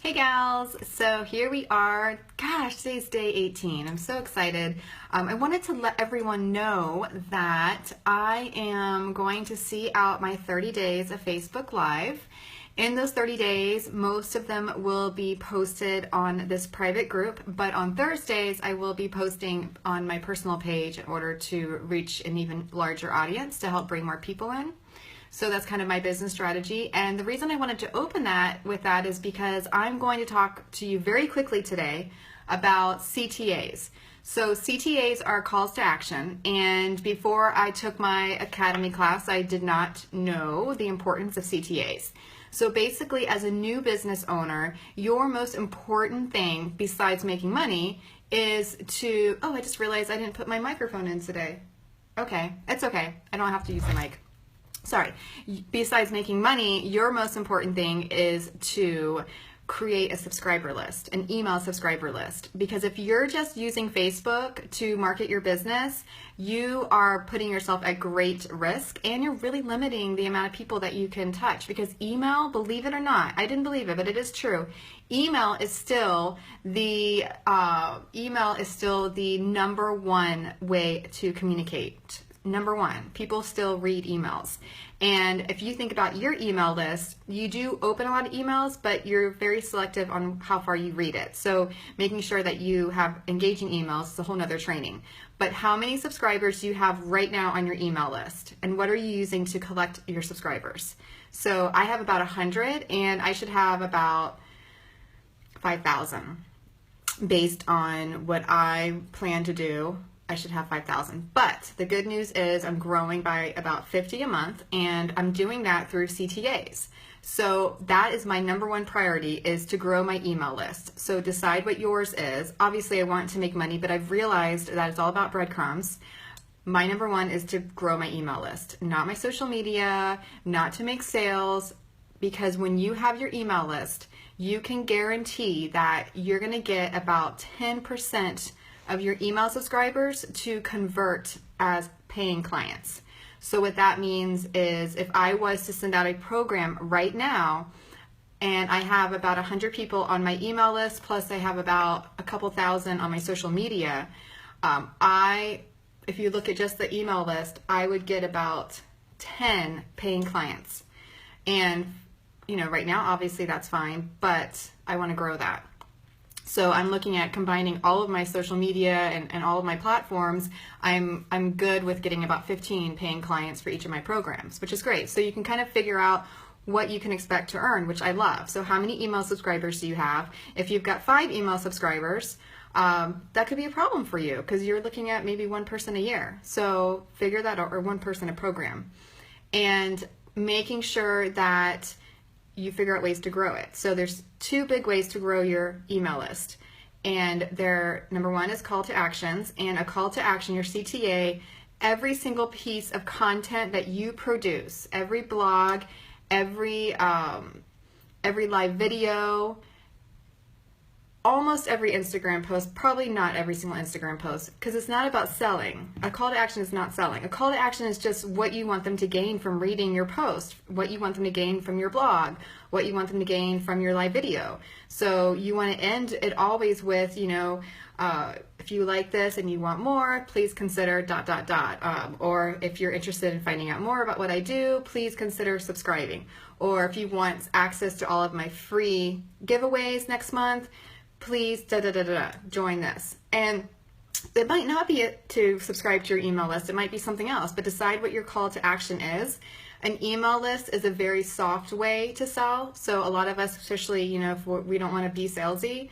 Hey gals, so here we are. Gosh, today's day 18. I'm so excited. I wanted to let everyone know that I am going to see out my 30 days of Facebook Live. In those 30 days, most of them will be posted on this private group, but on Thursdays, I will be posting on my personal page in order to reach an even larger audience to help bring more people in. So that's kind of my business strategy. And the reason I wanted to open that with that is because I'm going to talk to you very quickly today about CTAs. So CTAs are calls to action. And before I took my academy class, I did not know the importance of CTAs. So basically, as a new business owner, your most important thing besides making money is to, oh, I just realized I didn't put my microphone in today. Okay, it's okay. I don't have to use the mic. Sorry, besides making money, your most important thing is to create a subscriber list, an email subscriber list. Because if you're just using Facebook to market your business, you are putting yourself at great risk and you're really limiting the amount of people that you can touch. Because email, believe it or not, I didn't believe it, but it is true. Email is still the number one way to communicate. Number one, people still read emails. And if you think about your email list, you do open a lot of emails, but you're very selective on how far you read it. So making sure that you have engaging emails is a whole nother training. But how many subscribers do you have right now on your email list? And what are you using to collect your subscribers? So I have about 100 and I should have about 5,000 based on what I plan to do. I should have 5,000. But the good news is I'm growing by about 50 a month and I'm doing that through CTAs. So that is my number one priority, is to grow my email list. So decide what yours is. Obviously I want to make money, but I've realized that it's all about breadcrumbs. My number one is to grow my email list, not my social media, not to make sales, because when you have your email list, you can guarantee that you're going to get about 10% of your email subscribers to convert as paying clients. So what that means is if I was to send out a program right now and I have about 100 people on my email list, plus I have about a couple thousand on my social media, if you look at just the email list, I would get about 10 paying clients. And right now, obviously that's fine, but I want to grow that. So I'm looking at combining all of my social media and all of my platforms. I'm good with getting about 15 paying clients for each of my programs, which is great. So you can kind of figure out what you can expect to earn, which I love. So how many email subscribers do you have? If you've got 5 email subscribers, that could be a problem for you because you're looking at maybe one person a year. So figure that out, or one person a program. And making sure that you figure out ways to grow it. So there's 2 big ways to grow your email list. And number one is call to actions. And a call to action, your CTA, every single piece of content that you produce, every blog, every live video, almost every Instagram post, probably not every single Instagram post, because it's not about selling. A call to action is not selling. A call to action is just what you want them to gain from reading your post, what you want them to gain from your blog, what you want them to gain from your live video. So you want to end it always with, if you like this and you want more, please consider ... Or if you're interested in finding out more about what I do, please consider subscribing. Or if you want access to all of my free giveaways next month, please join this. And it might not be to subscribe to your email list. It might be something else, but decide what your call to action is. An email list is a very soft way to sell. So a lot of us, especially, if we don't want to be salesy.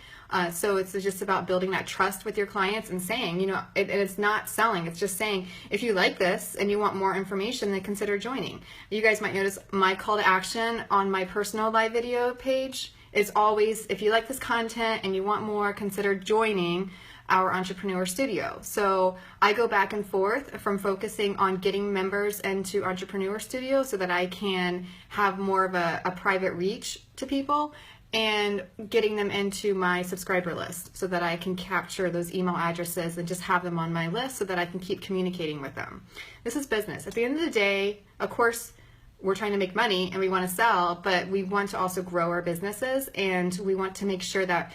So it's just about building that trust with your clients and saying, it's not selling. It's just saying, if you like this and you want more information, then consider joining. You guys might notice my call to action on my personal live video page is always, if you like this content and you want more, consider joining our Entrepreneur Studio. So I go back and forth from focusing on getting members into Entrepreneur Studio so that I can have more of a private reach to people, and getting them into my subscriber list so that I can capture those email addresses and just have them on my list so that I can keep communicating with them. This is business. At the end of the day, of course, we're trying to make money and we want to sell, but we want to also grow our businesses, and we want to make sure that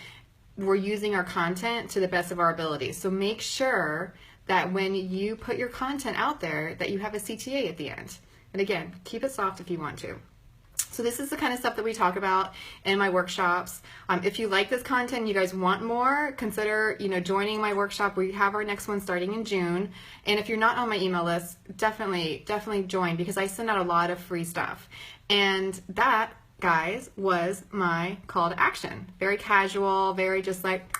we're using our content to the best of our abilities. So make sure that when you put your content out there that you have a CTA at the end. And again, keep it soft if you want to. So this is the kind of stuff that we talk about in my workshops. If you like this content and you guys want more, consider joining my workshop. We have our next one starting in June. And if you're not on my email list, definitely join, because I send out a lot of free stuff. And that, guys, was my call to action. Very casual, very just like...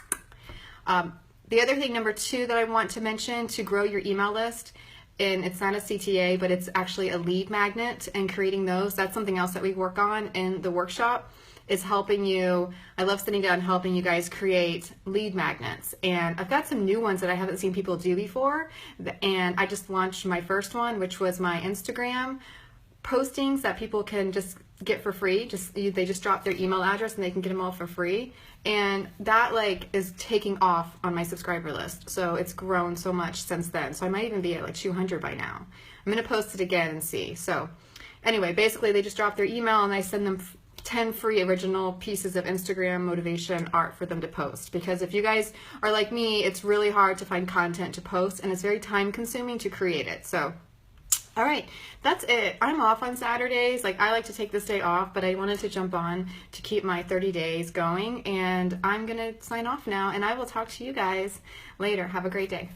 The other thing, number 2, that I want to mention to grow your email list, and it's not a CTA, but it's actually a lead magnet, and creating those. That's something else that we work on in the workshop, is helping you. I love sitting down and helping you guys create lead magnets. And I've got some new ones that I haven't seen people do before. And I just launched my first one, which was my Instagram postings that people can just get for free. They just drop their email address and they can get them all for free. And that is taking off on my subscriber list. So it's grown so much since then. So I might even be at 200 by now. I'm going to post it again and see. So anyway, basically they just drop their email and I send them 10 free original pieces of Instagram motivation art for them to post. Because if you guys are like me, it's really hard to find content to post, and it's very time consuming to create it. So all right, that's it. I'm off on Saturdays. I like to take this day off, but I wanted to jump on to keep my 30 days going, and I'm going to sign off now, and I will talk to you guys later. Have a great day.